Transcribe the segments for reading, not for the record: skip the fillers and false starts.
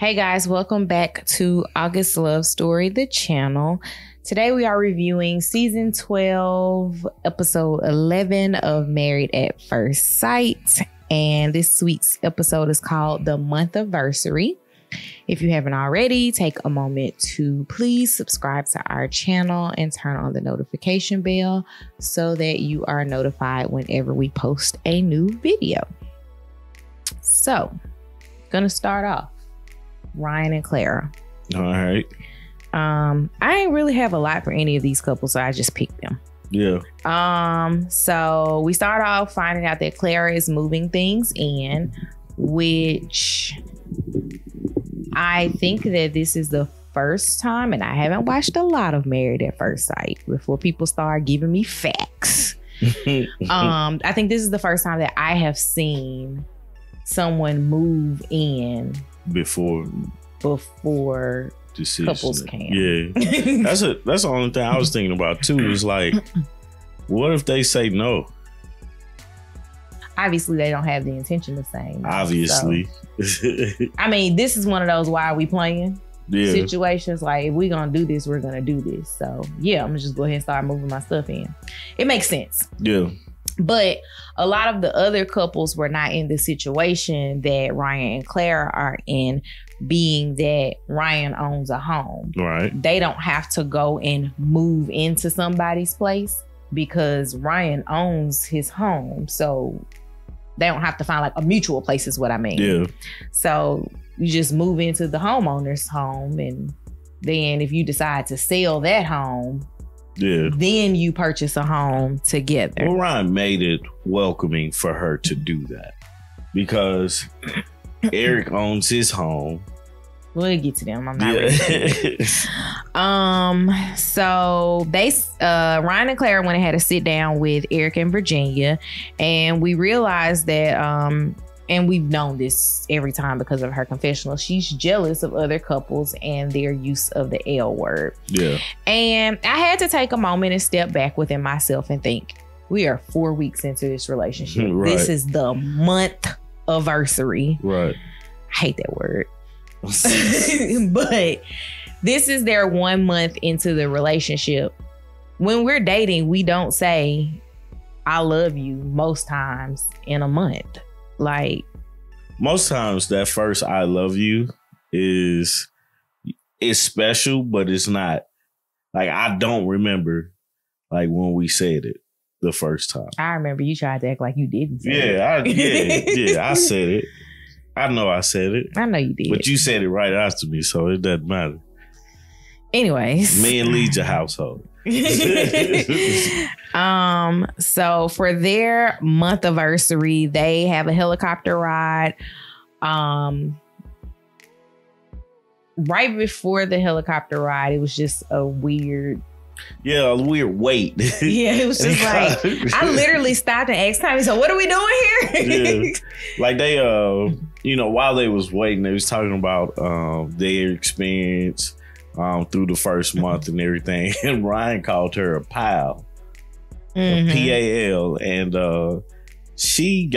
Hey guys, welcome back to August Love Story, the channel. Today we are reviewing season 12, episode 11 of Married at First Sight. And this week's episode is called the Monthiversary. If you haven't already, take a moment to please subscribe to our channel and turn on the notification bell so that you are notified whenever we post a new video. So, gonna start off. Ryan and Clara. All right. I ain't really have a lot for any of these couples, so I just picked them. Yeah. So we start off finding out that Clara is moving things in, which I think that this is the first time, and I haven't watched a lot of Married at First Sight before people start giving me facts. I think this is the first time that I have seen someone move in before couples can. Yeah. That's the only thing I was thinking about too, is like, what if they say no? Obviously they don't have the intention of saying no. Obviously. So, I mean, this is one of those why are we playing situations. Like, if we're gonna do this, we're gonna do this. So yeah, I'm gonna just go ahead and start moving my stuff in. It makes sense. Yeah. But a lot of the other couples were not in the situation that Ryan and Clara are in, being that Ryan owns a home. Right. They don't have to go and move into somebody's place because Ryan owns his home. So they don't have to find like a mutual place is what I mean. Yeah. So you just move into the homeowner's home, and then if you decide to sell that home, then you purchase a home together. Well, Ryan made it welcoming for her to do that because Eric owns his home. We'll get to them. I'm not ready. So they, Ryan and Clara went and had a sit down with Eric and Virginia, and we realized that, and we've known this every time because of her confessional, she's jealous of other couples and their use of the L word. Yeah. And I had to take a moment and step back within myself and think, we are 4 weeks into this relationship. Right. This is the month-iversary. Right. I hate that word. But this is their 1 month into the relationship. When we're dating, we don't say, I love you most times in a month. Like, most times that first I love you is special, but it's not like, I don't remember like when we said it the first time. I remember you tried to act like you didn't say it. Yeah, I said it. I know I said it. I know you did. But you said it right after me, so it doesn't matter. Anyways. Men lead your household. So for their month-iversary, they have a helicopter ride. Right before the helicopter ride, it was just a weird wait. Yeah, it was just like, I literally stopped and asked Tommy, so what are we doing here? Yeah. Like they, while they was waiting, they was talking about their experience through the first month and everything. And Ryan called her a pal, a P-A-L. And she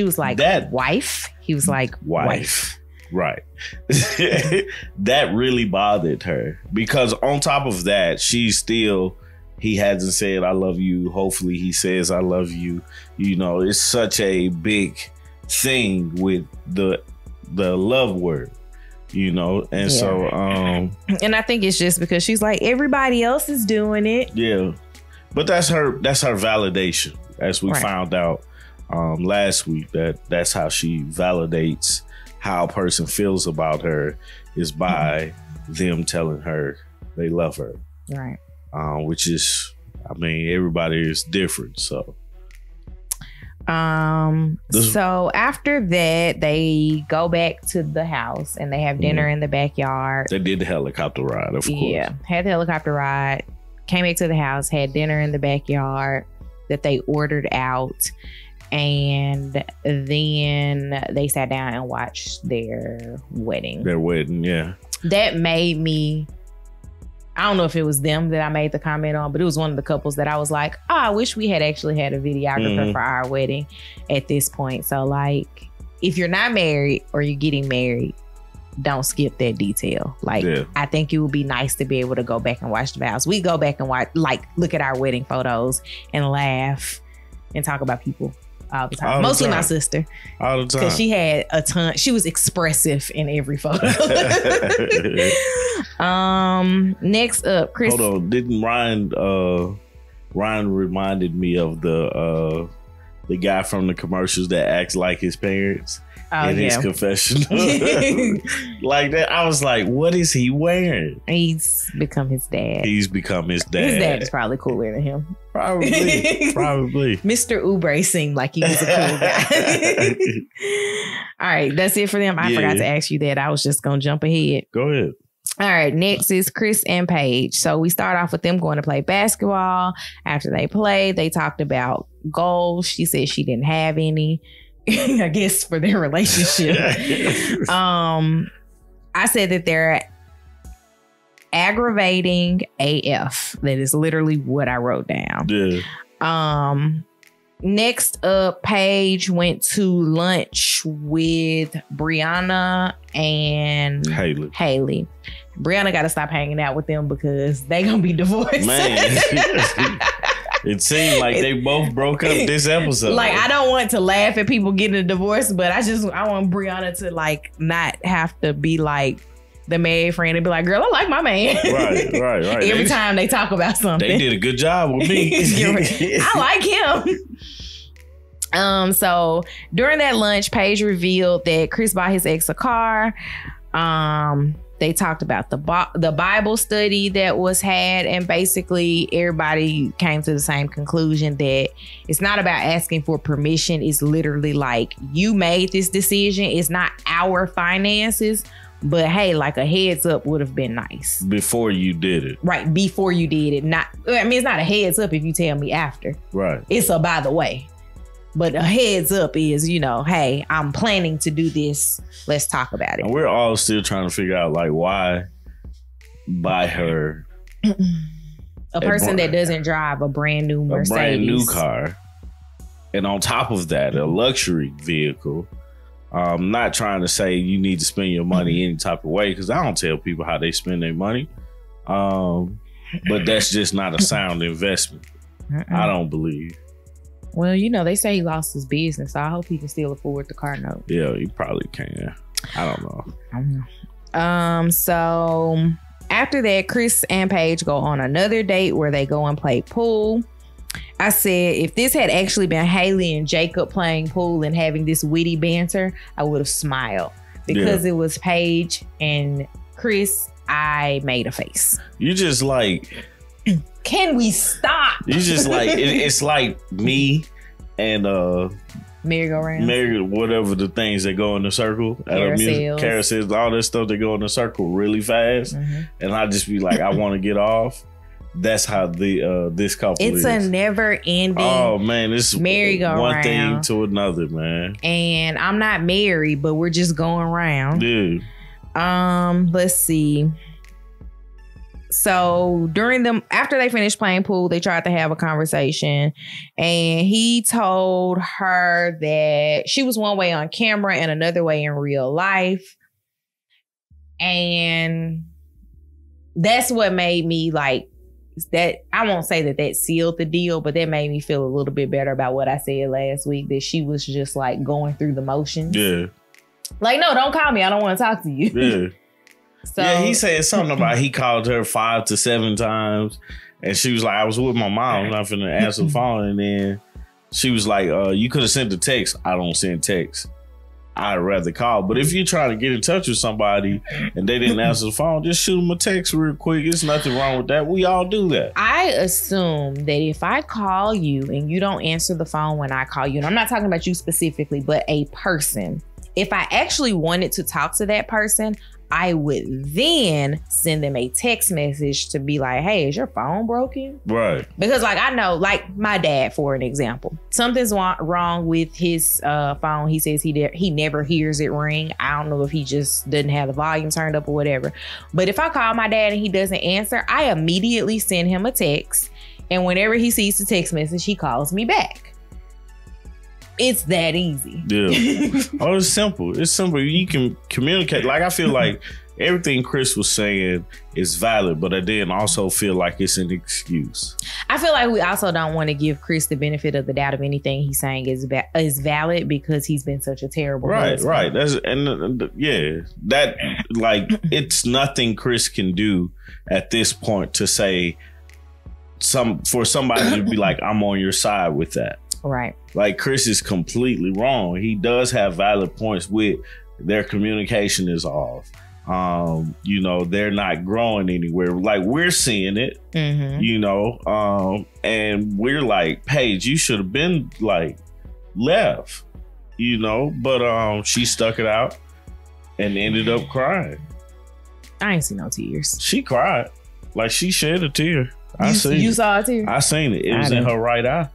was like, that wife. He was like, wife. Right. That really bothered her because on top of that, he hasn't said I love you. Hopefully he says I love you. It's such a big thing with the love word, and so and I think it's just because she's like, everybody else is doing it. Yeah. But that's her validation, as we found out last week, that's how she validates how a person feels about her, is by them telling her they love her. Right. Which is, everybody is different. So. So after that, they go back to the house and they have dinner in the backyard. They did the helicopter ride, of course. Yeah. Had the helicopter ride, came back to the house, had dinner in the backyard that they ordered out. And then they sat down and watched their wedding. Yeah. That made me, I don't know if it was them that I made the comment on, but it was one of the couples that I was like, oh, I wish we had actually had a videographer for our wedding at this point. So like, if you're not married or you're getting married, don't skip that detail. Like, I think it would be nice to be able to go back and watch the vows. We go back and watch, like, look at our wedding photos and laugh and talk about people all the time. Mostly my sister. All the time. Because she had a ton. She was expressive in every photo. Next up, Chris. Hold on. Didn't Ryan reminded me of the guy from the commercials that acts like his parents in his confessional. Like that. I was like, what is he wearing? He's become his dad. His dad is probably cooler than him. Probably. Mr. Oubre seemed like he was a cool guy. All right, that's it for them. I forgot to ask you that. I was just going to jump ahead. Go ahead. All right, next is Chris and Paige. So we start off with them going to play basketball. After they played, they talked about goals. She said she didn't have any, I guess, for their relationship. I said that they're aggravating AF. That is literally what I wrote down. Yeah. Next up, Paige went to lunch with Brianna and Haley. Brianna got to stop hanging out with them because they gonna be divorced. Man, it seemed like they both broke up this episode. Like, I don't want to laugh at people getting a divorce, but I want Brianna to like not have to be like the married friend and be like, girl, I like my man. Right. Every time they talk about something. They did a good job with me. I like him. So during that lunch, Paige revealed that Chris bought his ex a car. They talked about the Bible study that was had, and basically everybody came to the same conclusion that it's not about asking for permission. It's literally like, you made this decision. It's not our finances, but hey, like a heads up would have been nice. Before you did it. Right, before you did it. It's not a heads up if you tell me after. Right. It's a by the way. But a heads up is, hey, I'm planning to do this. Let's talk about it. And we're all still trying to figure out, like, why buy her a person that doesn't drive a brand new Mercedes. A brand new car. And on top of that, a luxury vehicle. Not trying to say you need to spend your money any type of way, because I don't tell people how they spend their money. But that's just not a sound investment. I don't believe. Well, they say he lost his business, so I hope he can still afford the car note. Yeah, he probably can. I don't know. So after that, Chris and Paige go on another date where they go and play pool. I said, if this had actually been Haley and Jacob playing pool and having this witty banter, I would have smiled. Because it was Paige and Chris, I made a face. You just like... Can we stop? You just like it's like me and merry-go-round, whatever the things that go in the circle, carousels, all that stuff that go in the circle really fast, and I just be like, I want to get off. That's how this couple is. It's a never ending. Oh man, it's merry-go-round, one thing to another, man. And I'm not married, but we're just going around. Dude. Let's see. So after they finished playing pool, they tried to have a conversation, and he told her that she was one way on camera and another way in real life. And that's what made me like that. I won't say that sealed the deal, but that made me feel a little bit better about what I said last week, that she was just like going through the motions. Yeah. Like, no, don't call me. I don't want to talk to you. Yeah. So, yeah, he said something about he called her 5 to 7 times, and she was like, I was with my mom, I'm not finna answer the phone. And then she was like, you could have sent a text. I don't send texts. I'd rather call. But if you're trying to get in touch with somebody and they didn't answer the phone, just shoot them a text real quick. There's nothing wrong with that. We all do that. I assume that if I call you and you don't answer the phone when I call you, and I'm not talking about you specifically, but a person, if I actually wanted to talk to that person, I would then send them a text message to be like, hey, is your phone broken? Right. Because like, I know, like my dad, for an example, something's wrong with his phone. He says he never hears it ring. I don't know if he just doesn't have the volume turned up or whatever. But if I call my dad and he doesn't answer, I immediately send him a text. And whenever he sees the text message, he calls me back. It's that easy. Yeah. Oh, it's simple. It's simple. You can communicate. Like, I feel like everything Chris was saying is valid, but I didn't also feel like it's an excuse. I feel like we also don't want to give Chris the benefit of the doubt of anything he's saying is valid because he's been such a terrible husband. Right. Yeah, that, like, it's nothing Chris can do at this point to say for somebody to be like, I'm on your side with that. Right. Like, Chris is completely wrong. He does have valid points with their communication is off. You know, they're not growing anywhere. Like, we're seeing it, you know, and we're like, Paige, you should have been like left, you know, but she stuck it out and ended up crying. I ain't seen no tears. She cried. Like, she shed a tear. You saw a tear? I seen it. It was in her right eye.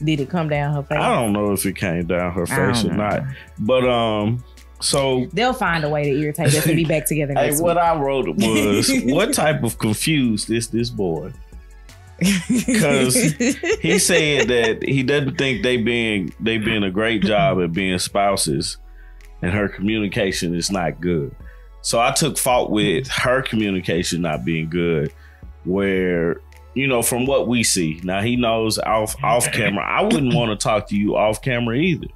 Did it come down her face? I don't know if it came down her face or not. But so they'll find a way to irritate us and be back together next week. What I wrote was, what type of confused is this boy? Because he said that he doesn't think they being a great job at being spouses, and her communication is not good. So I took fault with her communication not being good, where, you know, from what we see. Now, he knows off camera. I wouldn't want to talk to you off camera either.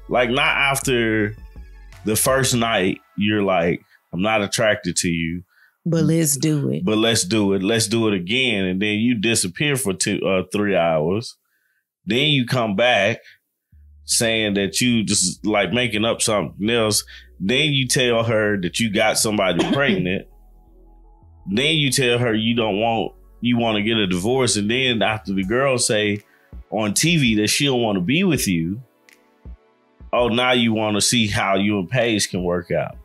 Like, not after the first night, you're like, I'm not attracted to you. But let's do it. Let's do it again. And then you disappear for 3 hours. Then you come back saying that you just like making up something else. Then you tell her that you got somebody pregnant. Then you tell her you want to get a divorce. And then after the girl say on TV that she don't want to be with you, oh, now you want to see how you and Paige can work out.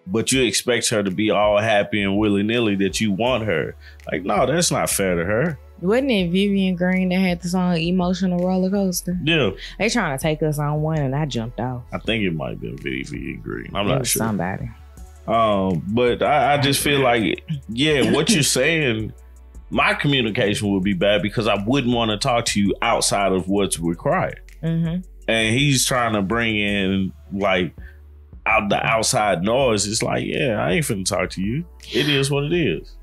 But you expect her to be all happy and willy-nilly that you want her. Like, no, that's not fair to her. Wasn't it Vivian Green that had the song Emotional Roller Coaster? Yeah. They trying to take us on one and I jumped off. I think it might have been Vivian Green. I'm not sure. Somebody. But I just feel like, yeah, what you're saying, my communication would be bad because I wouldn't want to talk to you outside of what's required. And he's trying to bring in like out the outside noise. It's like, yeah, I ain't finna talk to you. It is what it is.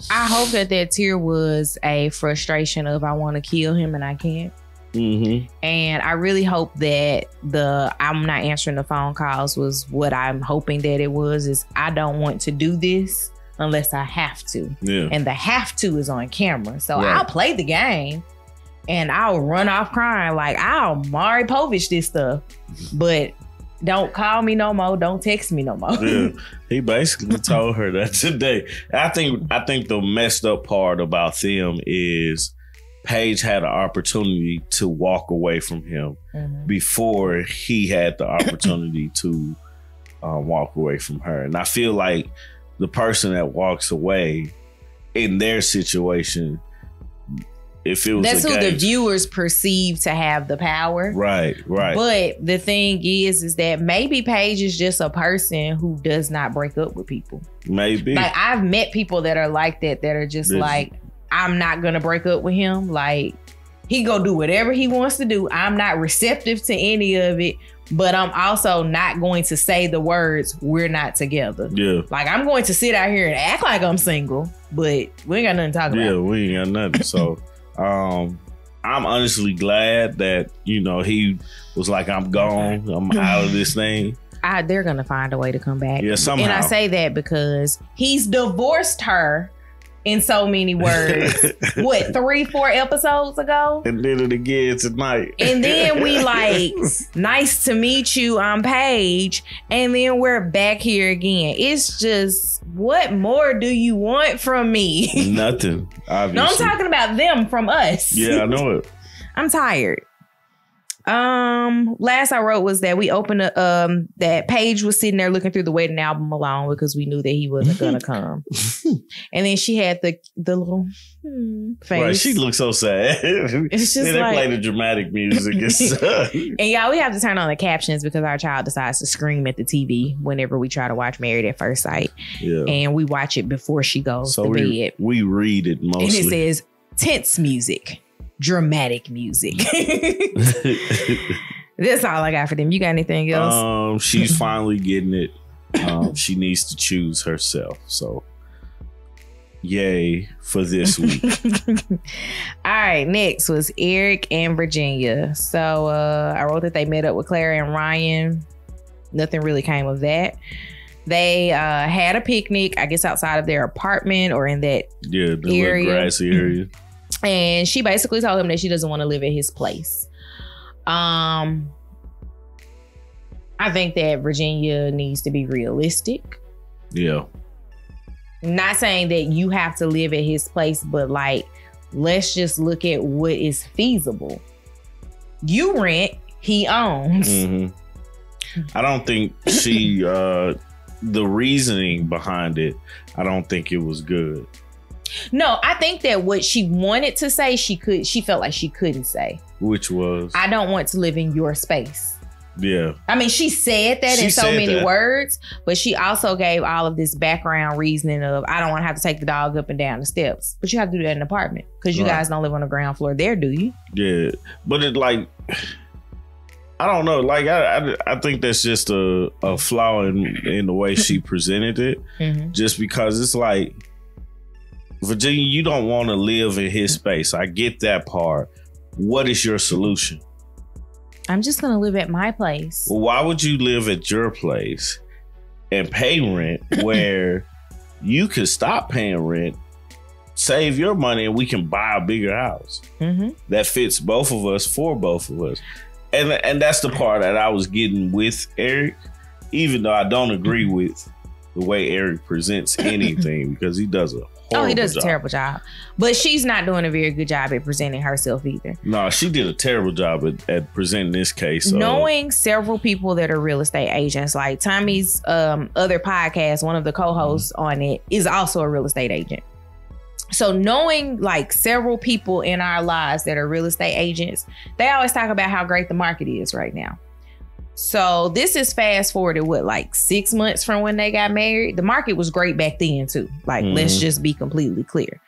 I hope that tear was a frustration of I want to kill him and I can't. And I really hope that I'm not answering the phone calls was what I'm hoping that it was, is I don't want to do this unless I have to. Yeah. And the have to is on camera. So I'll play the game and I'll run off crying. Like, I'll Maury Povich this stuff. But don't call me no more. Don't text me no more. Yeah. He basically told her that today. I think the messed up part about them is Paige had an opportunity to walk away from him before he had the opportunity to walk away from her. And I feel like the person that walks away in their situation, if it was that's who the viewers perceive to have the power. Right. But the thing is that maybe Paige is just a person who does not break up with people. Maybe. Like, I've met people that are like that are just like, I'm not gonna break up with him. Like, he go do whatever he wants to do. I'm not receptive to any of it, but I'm also not going to say the words, we're not together. Yeah. Like, I'm going to sit out here and act like I'm single, but we ain't got nothing to talk about. Yeah, we ain't got nothing. So I'm honestly glad that, you know, he was like, I'm gone. I'm out of this thing. They're going to find a way to come back. Yeah, somehow. And I say that because he's divorced her in so many words. What, 3-4 episodes ago? And did it again tonight. And then we like, nice to meet you, I'm Paige. And then we're back here again. It's just, what more do you want from me? Nothing, obviously. No, I'm talking about them from us. Yeah, I know it. I'm tired. Last I wrote was that we opened that Paige was sitting there looking through the wedding album alone because we knew that he wasn't gonna come. And then she had the little face. Right, she looked so sad. It's just they like, play the dramatic music and stuff. And y'all, we have to turn on the captions because our child decides to scream at the TV whenever we try to watch Married at First Sight. Yeah. And we watch it before she goes to bed. We read it mostly. And it says tense music. dramatic music. That's all I got for them. You got anything else? She's finally getting it. She needs to choose herself. So, yay for this week. All right, next was Eric and Virginia. So I wrote that they met up with Clara and Ryan. Nothing really came of that. They had a picnic, I guess, outside of their apartment or in that the little grassy area. And she basically told him that she doesn't want to live at his place. I think that Virginia needs to be realistic. Yeah. Not saying that you have to live at his place, but like, let's just look at what is feasible. You rent, he owns. Mm-hmm. I don't think she, the reasoning behind it, I don't think it was good. No, I think that what she wanted to say, she felt like she couldn't say. Which was? I don't want to live in your space. Yeah. I mean, she said that in so many words, but she also gave all of this background reasoning of, I don't want to have to take the dog up and down the steps. But you have to do that in an apartment because you guys don't live on the ground floor there, do you? Yeah. But it like, I don't know. Like, I think that's just a flaw in the way she presented it. Mm-hmm. Just because it's like, Virginia, you don't want to live in his space. I get that part. What is your solution? I'm just going to live at my place. Well, why would you live at your place and pay rent where you could stop paying rent, save your money, and we can buy a bigger house that fits both of us for both of us? And that's the part that I was getting with Eric, even though I don't agree with the way Eric presents anything because he does a he does a terrible job. But she's not doing a very good job at presenting herself either. No, she did a terrible job at presenting this case. Knowing several people that are real estate agents, like Tommy's other podcast, one of the co-hosts on it is also a real estate agent. So knowing like several people in our lives that are real estate agents, they always talk about how great the market is right now. So this is fast forwarded, like 6 months from when they got married. The market was great back then too. Like, let's just be completely clear.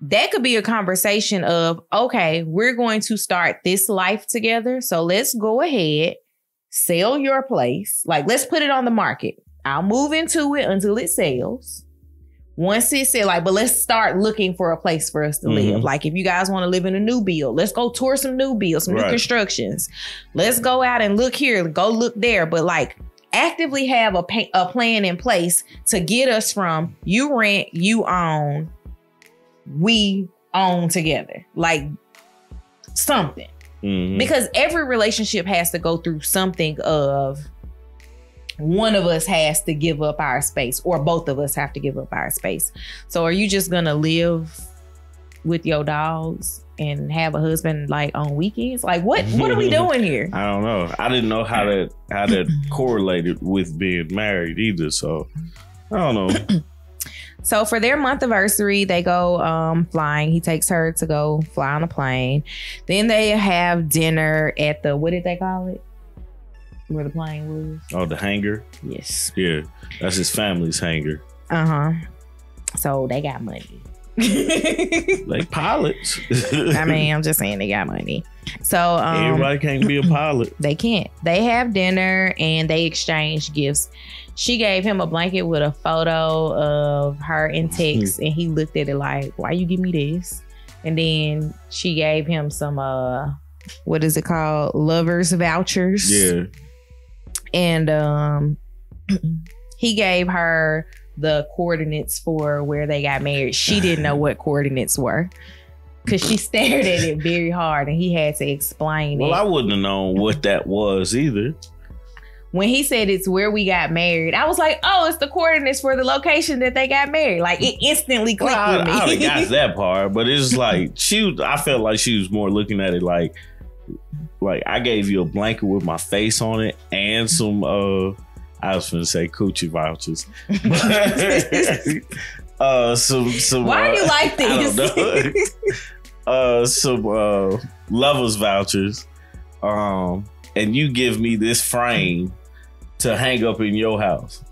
That could be a conversation of, okay, we're going to start this life together. So let's go ahead, sell your place. Like, let's put it on the market. I'll move into it until it sells. Once it's like, but let's start looking for a place for us to live. Like, if you guys want to live in a new build, let's go tour some new builds, some new constructions. Let's go out and look here, go look there. But like, actively have a plan in place to get us from you rent, you own, we own together. Like something. Because every relationship has to go through something of one of us has to give up our space or both of us have to give up our space. So are you just going to live with your dogs and have a husband like on weekends? Like what are we doing here? I don't know. I didn't know how that correlated with being married either. So I don't know. So for their Monthiversary, they go flying. He takes her to go fly on a plane. Then they have dinner at the, what did they call it? Where the plane was. Oh, the hangar? Yes. Yeah. That's his family's hangar. So they got money. Like pilots. I mean, I'm just saying they got money. So everybody can't be a pilot. They can't. They have dinner and they exchange gifts. She gave him a blanket with a photo of her in text and he looked at it like, why you give me this? And then she gave him some what is it called? Lovers vouchers. Yeah. And he gave her the coordinates for where they got married. She didn't know what coordinates were because she stared at it very hard and he had to explain it. Well, I wouldn't have known what that was either. When he said it's where we got married, I was like, oh, it's the coordinates for the location that they got married. Like, it instantly clicked with me. I would have got that part, but it's like, I felt like she was more looking at it like I gave you a blanket with my face on it and some, I was going to say coochie vouchers. Some. Why do you like this? I don't know. Some lovers vouchers. And you give me this frame to hang up in your house.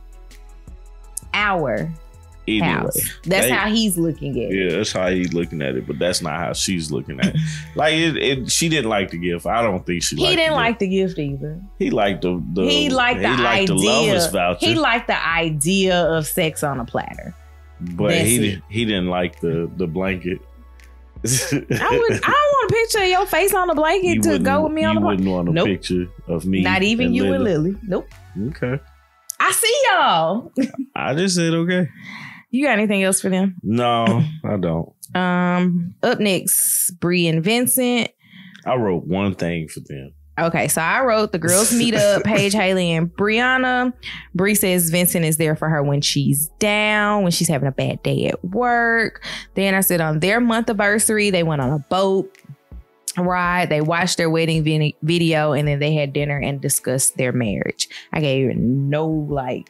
house. That's how he's looking at it. Yeah, that's how he's looking at it, but that's not how she's looking at it. Like she didn't like the gift. I don't think she liked He didn't like the gift either. He liked the idea. The loveless voucher. He liked the idea of sex on a platter. But he didn't like the blanket. I don't want a picture of your face on the blanket to go with me on the blanket. You wouldn't want a picture of me. Not even you and Lily. Nope. Okay. I see y'all. I just said okay. You got anything else for them? No, I don't. Up next, Bree and Vincent. I wrote one thing for them. Okay, so I wrote the girls meet up, Paige, Haley, and Brianna. Bree says Vincent is there for her when she's down, when she's having a bad day at work. Then I said on their Monthiversary, they went on a boat ride. They watched their wedding video, and then they had dinner and discussed their marriage. I gave no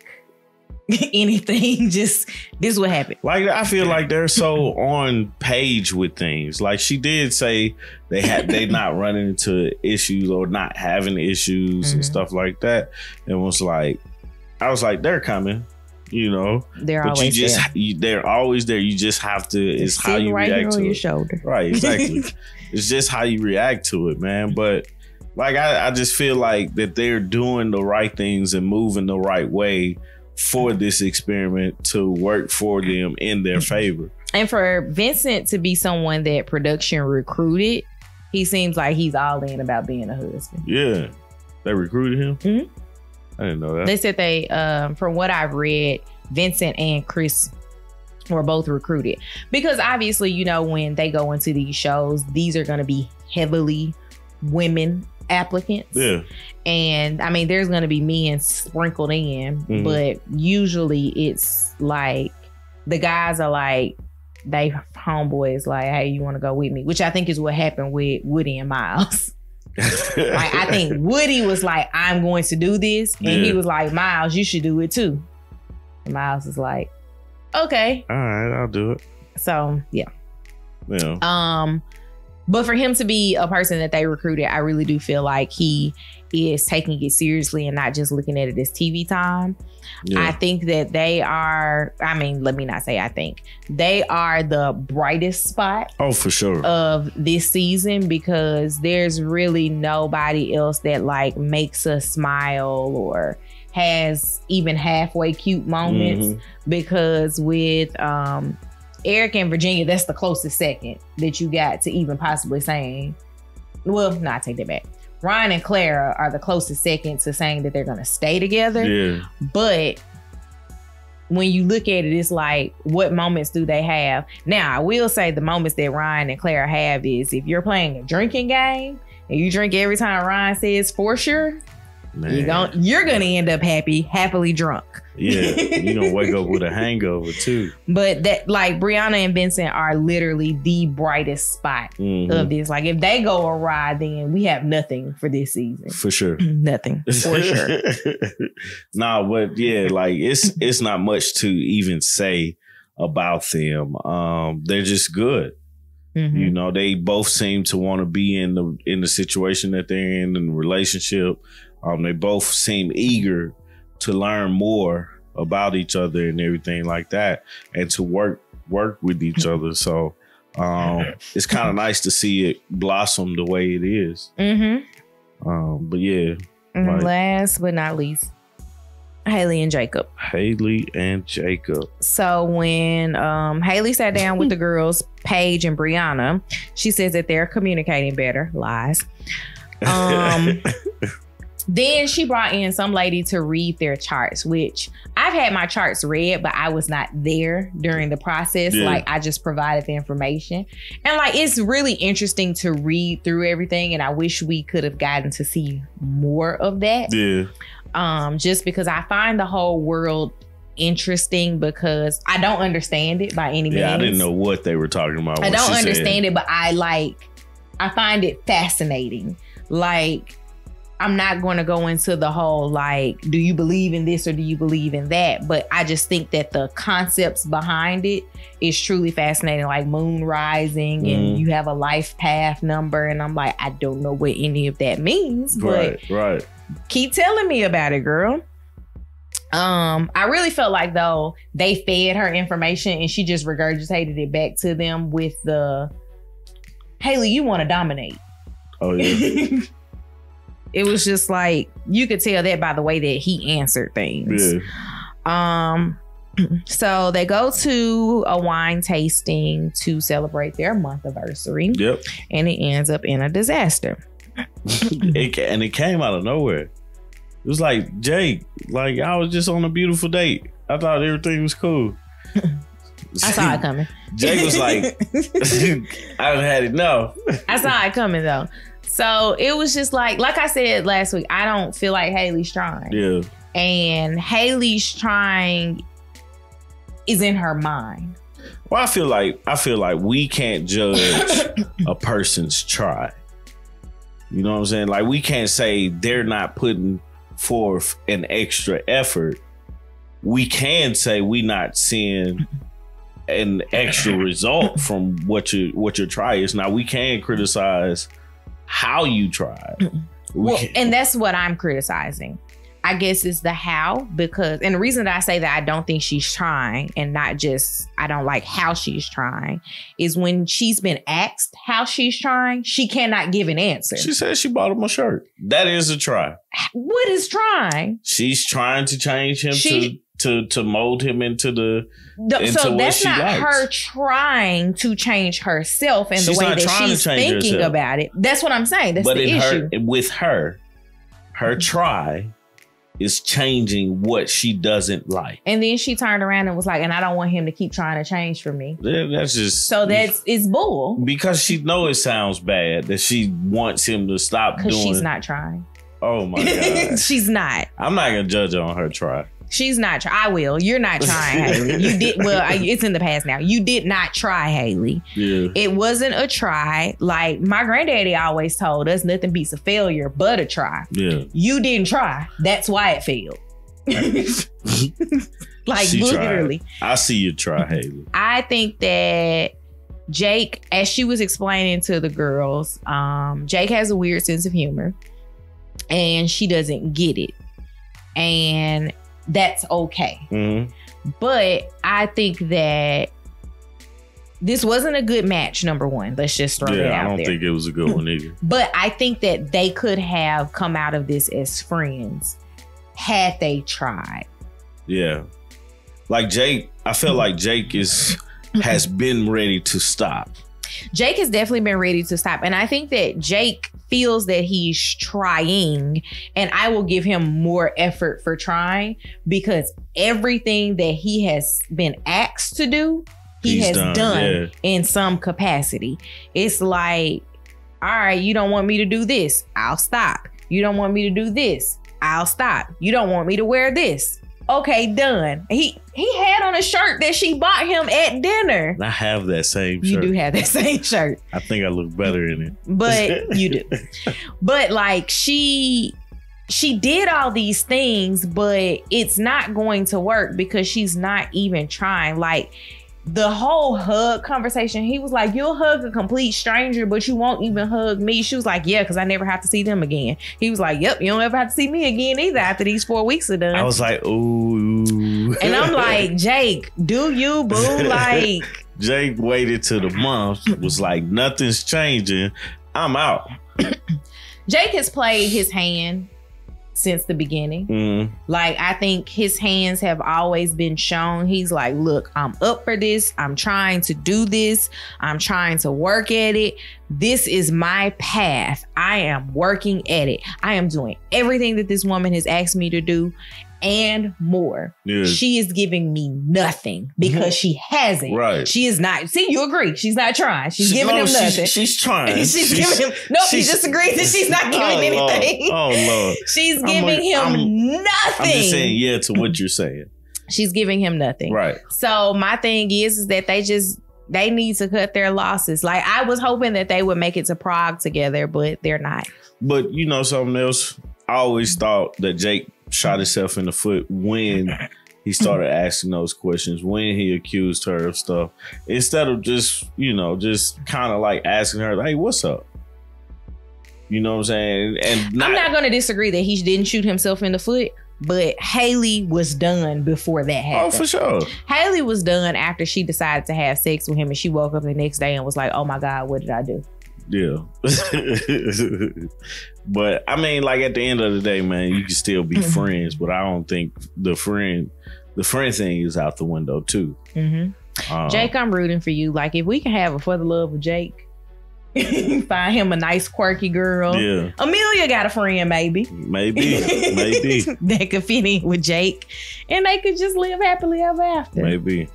anything, just this is what happened. Like, I feel like they're so on page with things. Like, she did say they not running into issues or not having issues and stuff like that. And I was like, they're coming, They're but always there. They're always there. You just have to. It's how you react to your it. Shoulder. Right, exactly. It's just how you react to it, man. But like, I just feel like that they're doing the right things and moving the right way for this experiment to work for them in their favor. And for Vincent to be someone that production recruited, he seems like he's all in about being a husband. Yeah. They recruited him? Mm-hmm. I didn't know that. They said they, from what I've read, Vincent and Chris were both recruited. Because obviously, when they go into these shows, these are going to be heavily women applicants. Yeah. And I mean, there's going to be men sprinkled in, but usually it's like the guys are like, they homeboys like, hey, you want to go with me? Which I think is what happened with Woody and Miles. Like, I think Woody was like, I'm going to do this. And he was like, Miles, you should do it too. And Miles is like, okay. All right, I'll do it. So, yeah. Yeah. But for him to be a person that they recruited, I really do feel like he is taking it seriously and not just looking at it as TV time. Yeah. I think that they are, let me not say I think. They are the brightest spot. Oh, for sure. Of this season, because there's really nobody else that like makes us smile or has even halfway cute moments. Because with Eric and Virginia, that's the closest second that you got to even possibly saying, well, no, I take that back. Ryan and Clara are the closest second to saying that they're going to stay together. Yeah. But when you look at it, it's like, what moments do they have? Now, I will say the moments that Ryan and Clara have is if you're playing a drinking game and you drink every time Ryan says for sure, you're gonna end up happily drunk. Yeah, you're gonna wake up with a hangover too. But that, like, Brianna and Vincent are literally the brightest spot of this. Like, if they go awry, then we have nothing for this season. For sure. Nothing. For sure. Nah, but yeah, like it's not much to even say about them. They're just good. They both seem to want to be in the situation that they're in the relationship. They both seem eager to learn more about each other and everything like that, and to work with each other. So it's kind of nice to see it blossom the way it is. But yeah. Last but not least, Haley and Jacob. So when Haley sat down with the girls, Paige and Brianna, she says that they're communicating better. Lies. Then she brought in some lady to read their charts, which I've had my charts read, but I was not there during the process. Yeah. Like, I just provided the information. And like, it's really interesting to read through everything. And I wish we could have gotten to see more of that. Yeah. Just because I find the whole world interesting, because I don't understand it by any means. Yeah, I didn't know what they were talking about. I don't understand it, but I find it fascinating. Like, I'm not going to go into the whole, like, do you believe in this or do you believe in that? But I just think that the concepts behind it is truly fascinating, like moon rising and you have a life path number. And I'm like, I don't know what any of that means, but right. Keep telling me about it, girl. I really felt like though they fed her information and she just regurgitated it back to them with the Haley, you want to dominate. Oh yeah. It was just like you could tell that by the way that he answered things. Yeah. So they go to a wine tasting to celebrate their Monthiversary. Yep. And it ends up in a disaster. it came out of nowhere. It was like, Jake, like I was just on a beautiful date. I thought everything was cool. I saw it coming. Jake was like, I had enough. I saw it coming though. So it was just like I said last week, I don't feel like Haley's trying. Yeah. And Haley's trying is in her mind. Well, I feel like we can't judge a person's try. You know what I'm saying? Like we can't say they're not putting forth an extra effort. We can say we not seeing an extra result from what your try is. Now we can criticize how you tried. And that's what I'm criticizing. I guess is the how, because, and the reason that I say that I don't think she's trying and not just, I don't like how she's trying, is when she's been asked how she's trying, she cannot give an answer. She said she bought him a shirt. That is a try. What is trying? She's trying to change him to mold him into so that's not likes. her trying to change herself and the way that she's thinking herself. About it. That's what I'm saying. That's the issue. With her try is changing what she doesn't like. And then she turned around and was like, and I don't want him to keep trying to change for me. That's just... So it's bull. Because she know it sounds bad that she wants him to stop doing... Because she's not trying. Oh my God. She's not. I'm not going to judge her on her try. She's not trying. I will. You're not trying, Haley. You did. Well, it's in the past now. You did not try, Haley. Yeah. It wasn't a try. Like my granddaddy always told us, nothing beats a failure but a try. Yeah. You didn't try. That's why it failed. Like she literally. Tried. I see you try, Haley. I think that Jake, as she was explaining to the girls, Jake has a weird sense of humor and she doesn't get it. And that's okay. Mm-hmm. But I think that this wasn't a good match, number one. Let's just throw that out there. I don't think it was a good one either. But I think that they could have come out of this as friends had they tried. Yeah. Like Jake, I feel like Jake has been ready to stop. Jake has definitely been ready to stop. And I think that Jake feels that he's trying, and I will give him more effort for trying because everything that he has been asked to do, he's done in some capacity. It's like, all right, you don't want me to do this, I'll stop. You don't want me to do this, I'll stop. You don't want me to wear this. Okay, done. He had on a shirt that she bought him at dinner. I have that same shirt. You do have that same shirt. I think I look better in it. But you do. But like she did all these things, but it's not going to work because she's not even trying. Like the whole hug conversation, he was like, you'll hug a complete stranger, but you won't even hug me. She was like, yeah, because I never have to see them again. He was like, yep, you don't ever have to see me again either after these 4 weeks are done. I was like, ooh. And I'm like, Jake, do you, boo? Like, Jake waited till the month, was like, nothing's changing. I'm out. Jake has played his hand since the beginning. Mm. Like, I think his hands have always been shown. He's like, look, I'm up for this. I'm trying to do this. I'm trying to work at it. This is my path. I am working at it. I am doing everything that this woman has asked me to do and more. Yeah. She is giving me nothing because she hasn't. Right. She is not. See, you agree. She's not trying. She's giving him nothing. She's trying. She's giving him. Nope, he disagrees that she's not giving anything. Lord. Oh, Lord. She's giving him nothing. I'm just saying yeah to what you're saying. She's giving him nothing. Right. So my thing is that they need to cut their losses. Like, I was hoping that they would make it to Prague together, but they're not. But you know something else? I always thought that Jake shot himself in the foot when he started asking those questions, when he accused her of stuff, instead of just kind of like asking her, hey, what's up? You know what I'm saying? And I'm not going to disagree that he didn't shoot himself in the foot, But Haley was done before that happened. Oh, for sure. Haley was done after she decided to have sex with him, and she woke up the next day and was like, oh my God, what did I do? Yeah. But I mean, like at the end of the day, man, you can still be friends, but I don't think the friend thing is out the window too. Jake, I'm rooting for you. Like, if we can have a For the Love of Jake, find him a nice quirky girl. Yeah. Amelia got a friend, maybe that could fit in with Jake, and they could just live happily ever after. Maybe.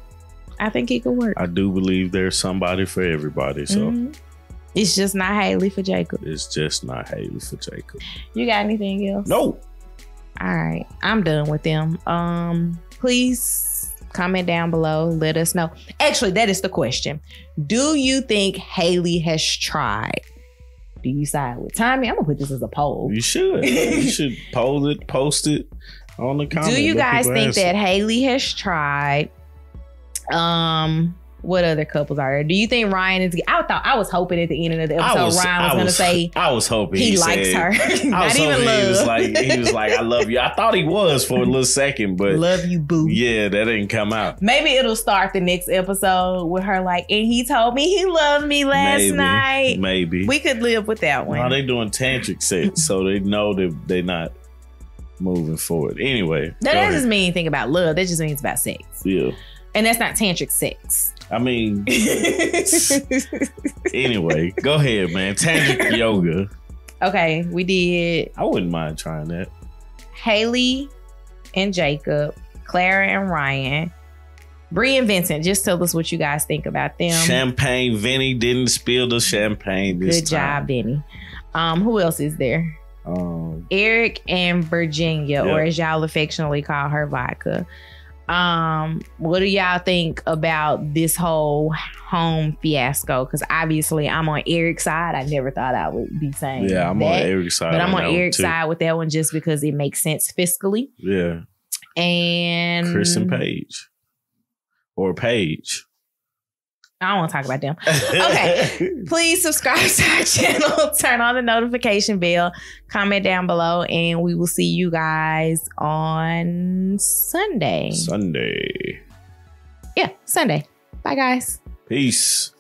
I think it could work. I do believe there's somebody for everybody. So it's just not Haley for Jacob. It's just not Haley for Jacob. You got anything else? No. All right, I'm done with them. Please comment down below. Let us know. Actually, that is the question. Do you think Haley has tried? Do you side with Tommy? I'm gonna put this as a poll. You should. You should post it on the comment. Do you guys think that Haley has tried? What other couples are there? Do you think Ryan is? I was hoping at the end of the episode Ryan was going to say. I was hoping he likes her. Not even love. He was like, I love you. I thought he was for a little second, but love you, boo. Yeah, that didn't come out. Maybe it'll start the next episode with her like, and he told me he loved me last night. Maybe we could live with that one. No, they doing tantric sex, so they know that they're not moving forward. Anyway, that doesn't mean anything about love. That just means about sex. Yeah. And that's not tantric sex. I mean, anyway, go ahead, man. Tantric yoga. Okay, we did. I wouldn't mind trying that. Haley and Jacob, Clara and Ryan, Bree and Vincent. Just tell us what you guys think about them. Champagne. Vinny didn't spill the champagne this time. Good job, Vinny. Who else is there? Eric and Virginia, or as y'all affectionately call her, Vodka. What do y'all think about this whole home fiasco? Because obviously I'm on Eric's side. I never thought I would be saying I'm on Eric's side. But I'm on Eric's side with that one just because it makes sense fiscally. Yeah. And Chris and Paige. Or Paige. I don't want to talk about them. Okay. Please subscribe to our channel. Turn on the notification bell. Comment down below. And we will see you guys on Sunday. Sunday. Yeah, Sunday. Bye, guys. Peace.